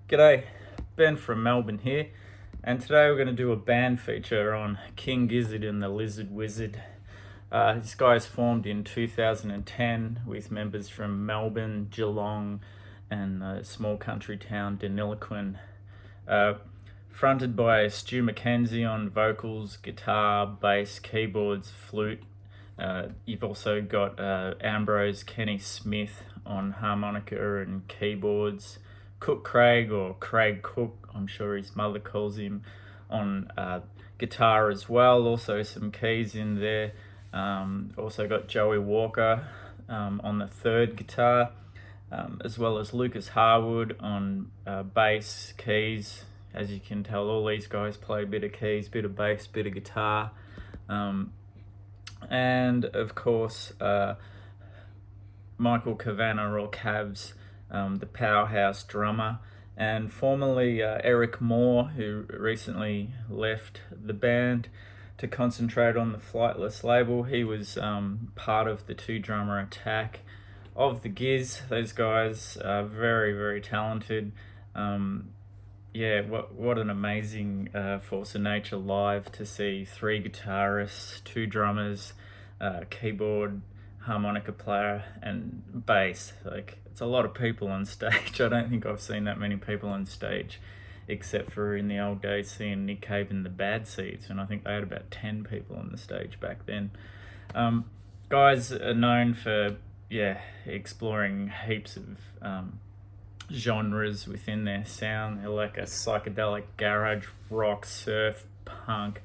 G'day, Ben from Melbourne here, and today we're going to do a band feature on King Gizzard and the Lizard Wizard. This guy's formed in 2010 with members from Melbourne, Geelong, and the small country town Deniliquin. Uh, Fronted by Stu McKenzie on vocals, guitar, bass, keyboards, flute. You've also got Ambrose Kenny Smith on harmonica and keyboards. Cook Craig, or Craig Cook, I'm sure his mother calls him, on guitar as well. Also some keys in there. Also got Joey Walker on the third guitar, as well as Lucas Harwood on bass, keys. As you can tell, all these guys play a bit of keys, bit of bass, bit of guitar. And of course, Michael Kavanagh, or Cavs, the powerhouse drummer, and formerly Eric Moore, who recently left the band to concentrate on the Flightless label. He was part of the two-drummer attack of the Giz. Those guys are very, very talented. What an amazing Force of Nature live to see three guitarists, two drummers, keyboard, harmonica player, and bass. Like, it's a lot of people on stage. I don't think I've seen that many people on stage, except for in the old days seeing Nick Cave in the Bad Seeds, and I think they had about 10 people on the stage back then. Guys are known for exploring heaps of genres within their sound. They're like a psychedelic garage rock, surf, punk,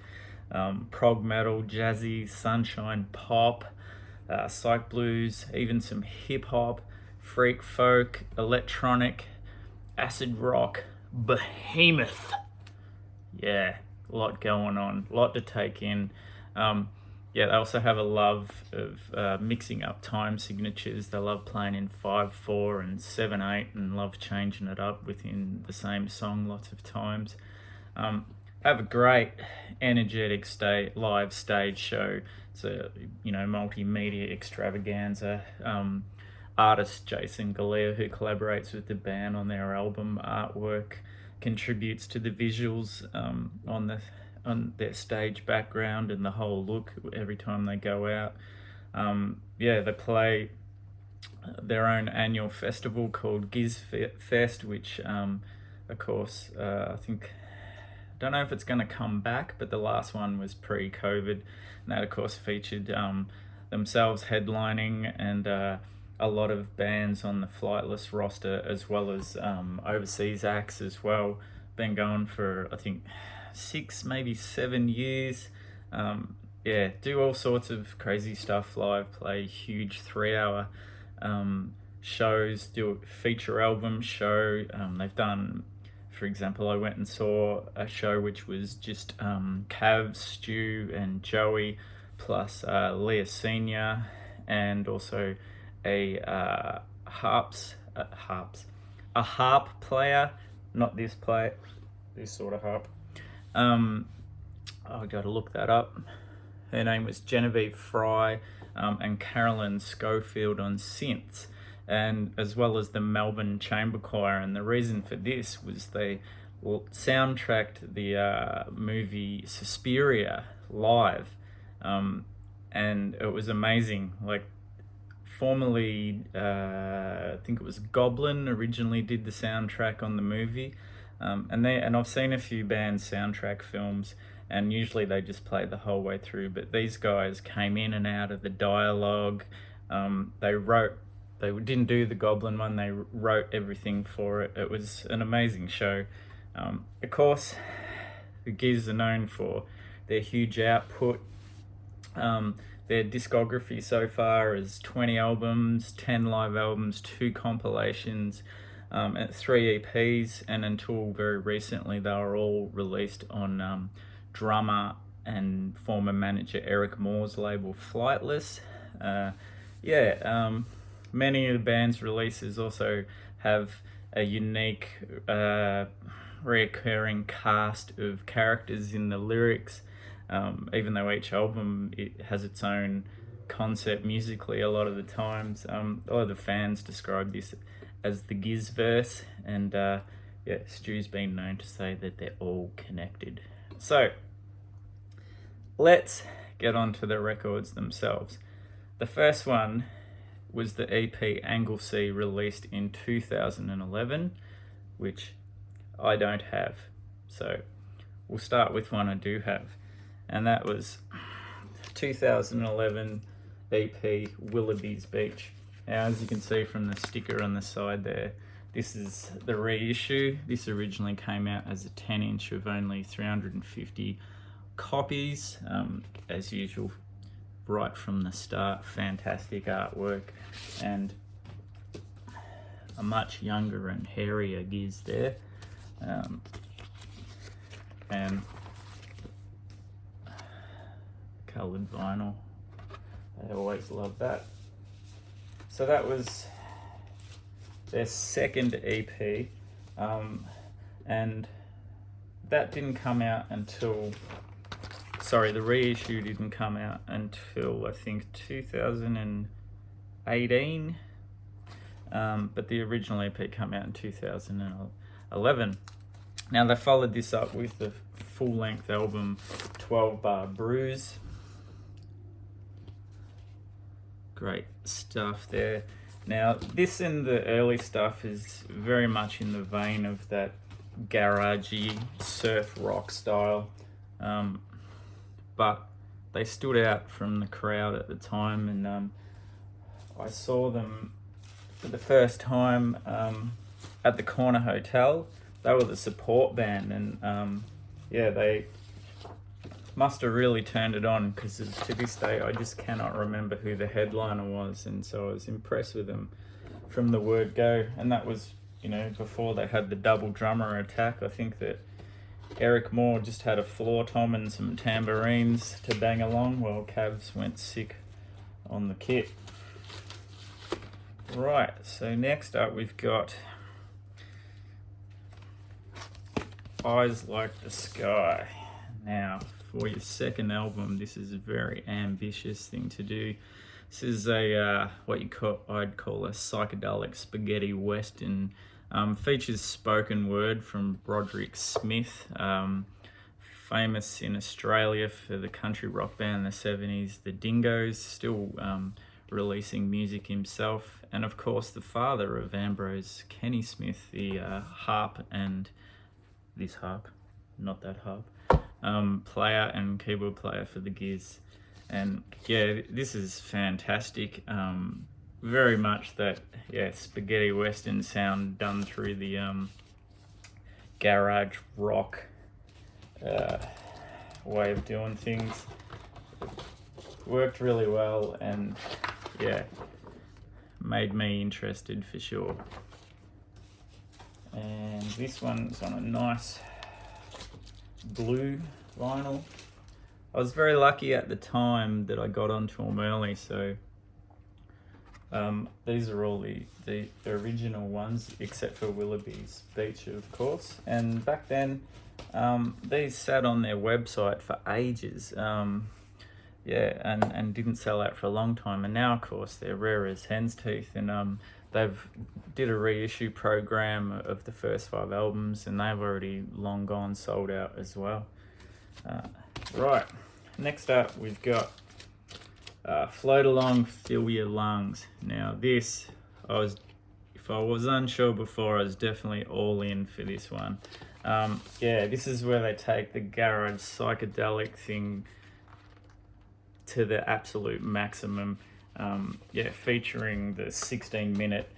prog metal, jazzy, sunshine pop, psych blues, even some hip hop, freak folk, electronic, acid rock, behemoth. Yeah, a lot going on, a lot to take in. They also have a love of mixing up time signatures. They love playing in 5/4 and 7/8, and love changing it up within the same song lots of times. Have a great, energetic live stage show. It's a multimedia extravaganza. Artist Jason Galea, who collaborates with the band on their album artwork, contributes to the visuals on their stage background and the whole look every time they go out. They play their own annual festival called Giz Fest, which of course I don't know if it's going to come back, but the last one was pre-COVID, and that of course featured themselves headlining and a lot of bands on the Flightless roster, as well as overseas acts as well. Been going for, I think, 6, maybe 7 years. Do all sorts of crazy stuff live, play huge 3-hour shows, do a feature album show. They've done, for example, I went and saw a show which was just Cav, Stu, and Joey, plus Leah Senior, and also a harp player, not this player, this sort of harp. I got to look that up. Her name was Genevieve Fry, and Carolyn Schofield on synths, and as well as the Melbourne Chamber Choir. And the reason for this was they soundtracked the movie Suspiria live, and it was amazing. Like, formerly, I think it was Goblin originally did the soundtrack on the movie. And I've seen a few bands soundtrack films, and usually they just play the whole way through. But these guys came in and out of the dialogue. They didn't do the Goblin one. They wrote everything for it. It was an amazing show. Of course, the Giz are known for their huge output. Their discography so far is 20 albums, 10 live albums, 2 compilations, and 3 EPs, and until very recently they were all released on drummer and former manager Eric Moore's label Flightless. Many of the band's releases also have a unique reoccurring cast of characters in the lyrics, even though each album it has its own concept musically. A lot of the times, a lot of the fans describe this as the Giz verse, and yeah, Stu's been known to say that they're all connected. So let's get on to the records themselves. The first one was the EP Anglesey, released in 2011, which I don't have. So we'll start with one I do have, and that was 2011 EP Willoughby's Beach. Now, as you can see from the sticker on the side there, this is the reissue. This originally came out as a 10-inch of only 350 copies. As usual, right from the start, fantastic artwork, and a much younger and hairier Giz there. And coloured vinyl, I always love that. So that was their second EP, and that didn't come out until, sorry, the reissue didn't come out until I think 2018, but the original EP came out in 2011. Now they followed this up with the full-length album 12 Bar Bruise. Great stuff there. Now this and the early stuff is very much in the vein of that garagey surf rock style, but they stood out from the crowd at the time, and I saw them for the first time at the Corner Hotel. They were the support band, and yeah, they must have really turned it on, because to this day I just cannot remember who the headliner was, and so I was impressed with them from the word go. And that was, you know, before they had the double drummer attack. I think that Eric Moore just had a floor tom and some tambourines to bang along while Cavs went sick on the kit. Right, so next up we've got Eyes Like the Sky. Now, for your second album, this is a very ambitious thing to do. This is a I'd call a psychedelic spaghetti western. Features spoken word from Broderick Smith, famous in Australia for the country rock band in the 70s, the Dingoes, still releasing music himself, and of course the father of Ambrose, Kenny Smith, the harp and this harp, not that harp, player and keyboard player for the Giz. And yeah, this is fantastic. Very much that, yeah, spaghetti western sound done through the garage rock way of doing things. Worked really well, and yeah, made me interested for sure. And this one's on a nice blue vinyl. I was very lucky at the time that I got onto them early, so these are all the original ones, except for Willoughby's Beach, of course. And back then, these sat on their website for ages, yeah, and didn't sell out for a long time. And now, of course, they're rare as hen's teeth, and they've did a reissue program of the first 5 albums, and they've already long gone sold out as well. Right, next up we've got Float Along, Fill Your Lungs. Now this, if I was unsure before, I was definitely all in for this one. Yeah, this is where they take the garage psychedelic thing to the absolute maximum. Yeah, featuring the 16-minute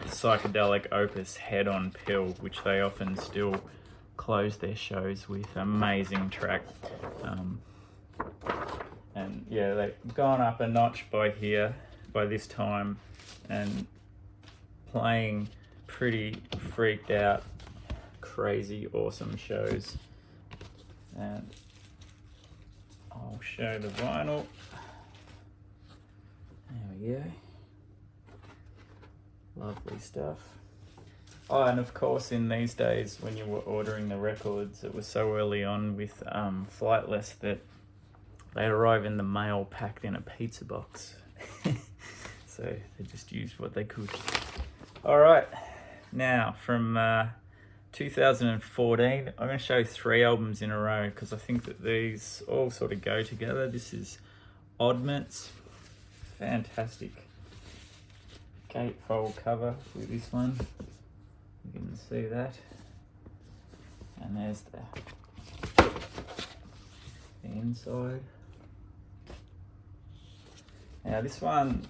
psychedelic opus Head on Pill, which they often still close their shows with. Amazing track. And yeah, they've gone up a notch by this time, and playing pretty freaked out, crazy, awesome shows. And I'll show the vinyl. There we go. Lovely stuff. Oh, and of course, in these days, when you were ordering the records, it was so early on with Flightless that they arrive in the mail packed in a pizza box. So they just used what they could. All right, now from 2014. I'm going to show 3 albums in a row because I think that these all sort of go together. This is Oddments, fantastic gatefold cover with this one. You can see that. And there's the inside. Now this one,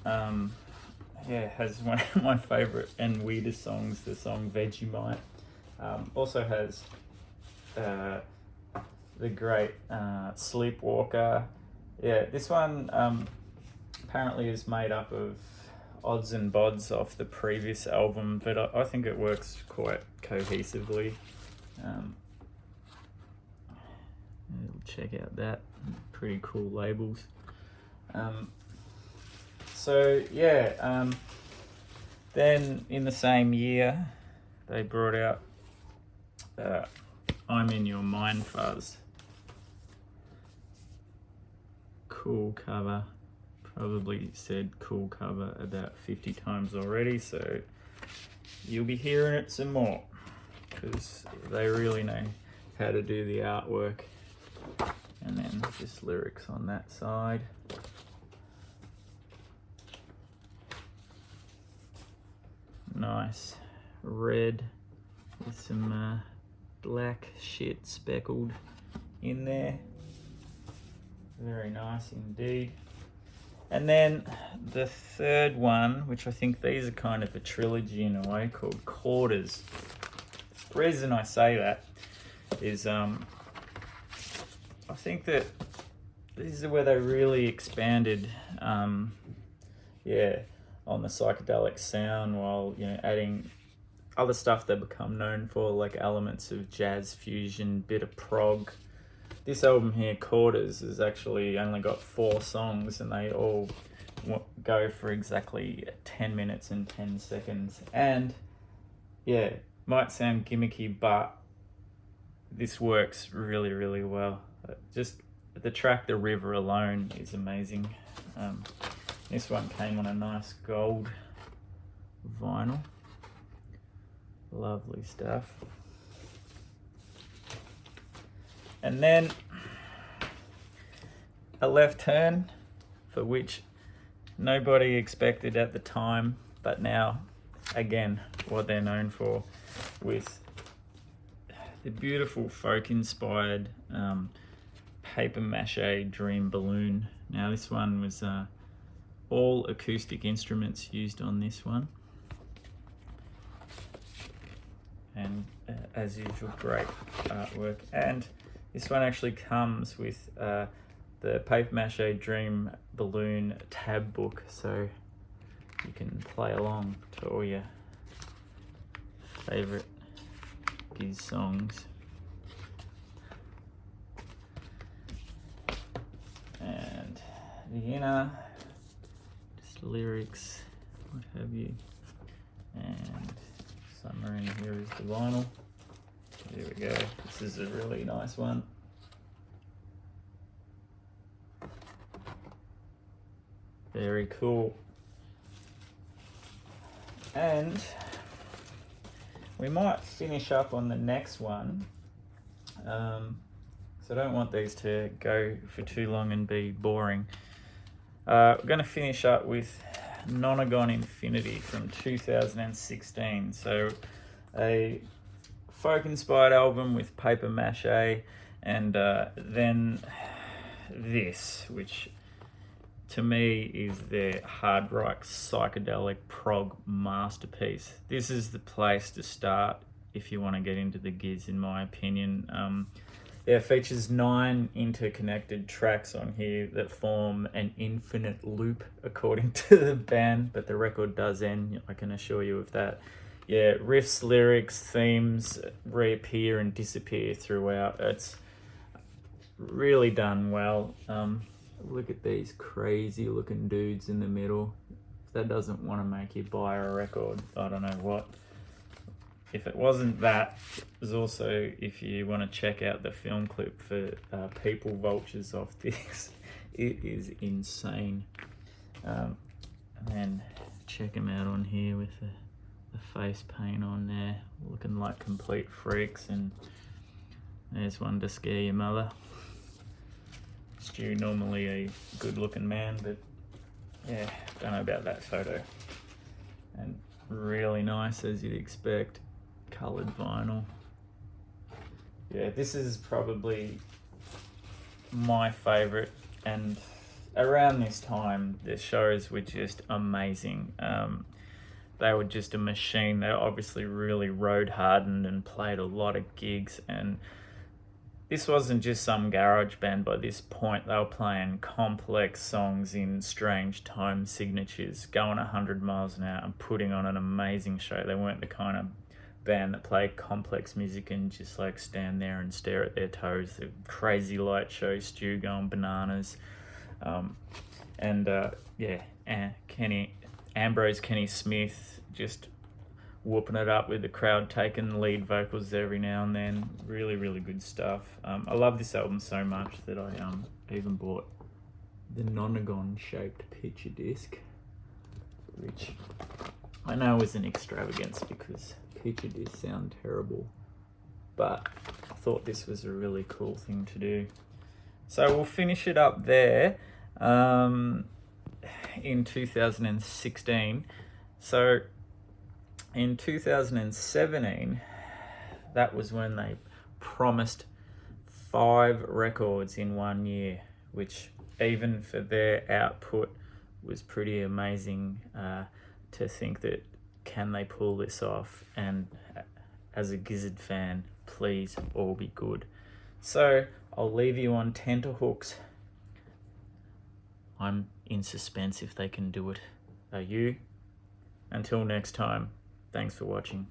has one of my favourite and weirdest songs, the song Vegemite. Also has the great Sleepwalker. Yeah, this one apparently is made up of odds and bods off the previous album, but I think it works quite cohesively. Check out that, pretty cool labels. Then in the same year they brought out I'm in Your Mind, Fuzz. Cool cover. Probably said cool cover about 50 times already, so you'll be hearing it some more because they really know how to do the artwork. And then just lyrics on that side. Nice red with some black shit speckled in there. Very nice indeed. And then the third one, which I think these are kind of a trilogy in a way, called Quarters. The reason I say that is I think that this is where they really expanded on the psychedelic sound, while adding other stuff they become known for, like elements of jazz fusion, bit of prog. This album here, Quarters, has actually only got 4 songs and they all go for exactly 10 minutes and 10 seconds. And might sound gimmicky, but this works really, really well. Just the track The River alone is amazing. This one came on a nice gold vinyl. Lovely stuff. And then a left turn, for which nobody expected at the time, but now, again, what they're known for, with the beautiful folk-inspired paper mache dream balloon. Now this one was all acoustic instruments used on this one. And as usual, great artwork. And this one actually comes with the paper mache dream balloon tab book, so you can play along to all your favourite Giz songs. And the inner, just lyrics, what have you. And somewhere in here is the vinyl. There we go. This is a really nice one. Very cool. And we might finish up on the next one. So I don't want these to go for too long and be boring. We're going to finish up with Nonagon Infinity from 2016. So a folk-inspired album with paper mache, and then this, which to me is their hard rock psychedelic prog masterpiece. This is the place to start if you want to get into the Giz, in my opinion. It features 9 interconnected tracks on here that form an infinite loop, according to the band, but the record does end, I can assure you of that. Yeah, riffs, lyrics, themes reappear and disappear throughout. It's really done well. Look at these crazy looking dudes in the middle. If that doesn't want to make you buy a record, I don't know what. If it wasn't that, there's also, if you want to check out the film clip for People Vultures off this, it is insane. And then check them out on here with the face paint on there, looking like complete freaks, and there's one to scare your mother. Stu, normally a good looking man, but yeah, don't know about that photo. And really nice, as you'd expect, coloured vinyl. Yeah, this is probably my favourite, and around this time the shows were just amazing. They were just a machine. They were obviously really road hardened and played a lot of gigs, and this wasn't just some garage band. By this point they were playing complex songs in strange time signatures, going 100 miles an hour and putting on an amazing show. They weren't the kind of band that played complex music and just like stand there and stare at their toes. The crazy light show, Stu going bananas. Kenny Smith just whooping it up with the crowd, taking lead vocals every now and then. Really, really good stuff. I love this album so much that I even bought the nonagon shaped picture disc, which I know is an extravagance because picture discs sound terrible, but I thought this was a really cool thing to do. So we'll finish it up there in 2016. So in 2017, that was when they promised 5 records in 1 year, which even for their output was pretty amazing to think that, can they pull this off? And as a Gizzard fan, please all be good. So I'll leave you on tenterhooks. I'm in suspense if they can do it. Are you? Until next time, thanks for watching.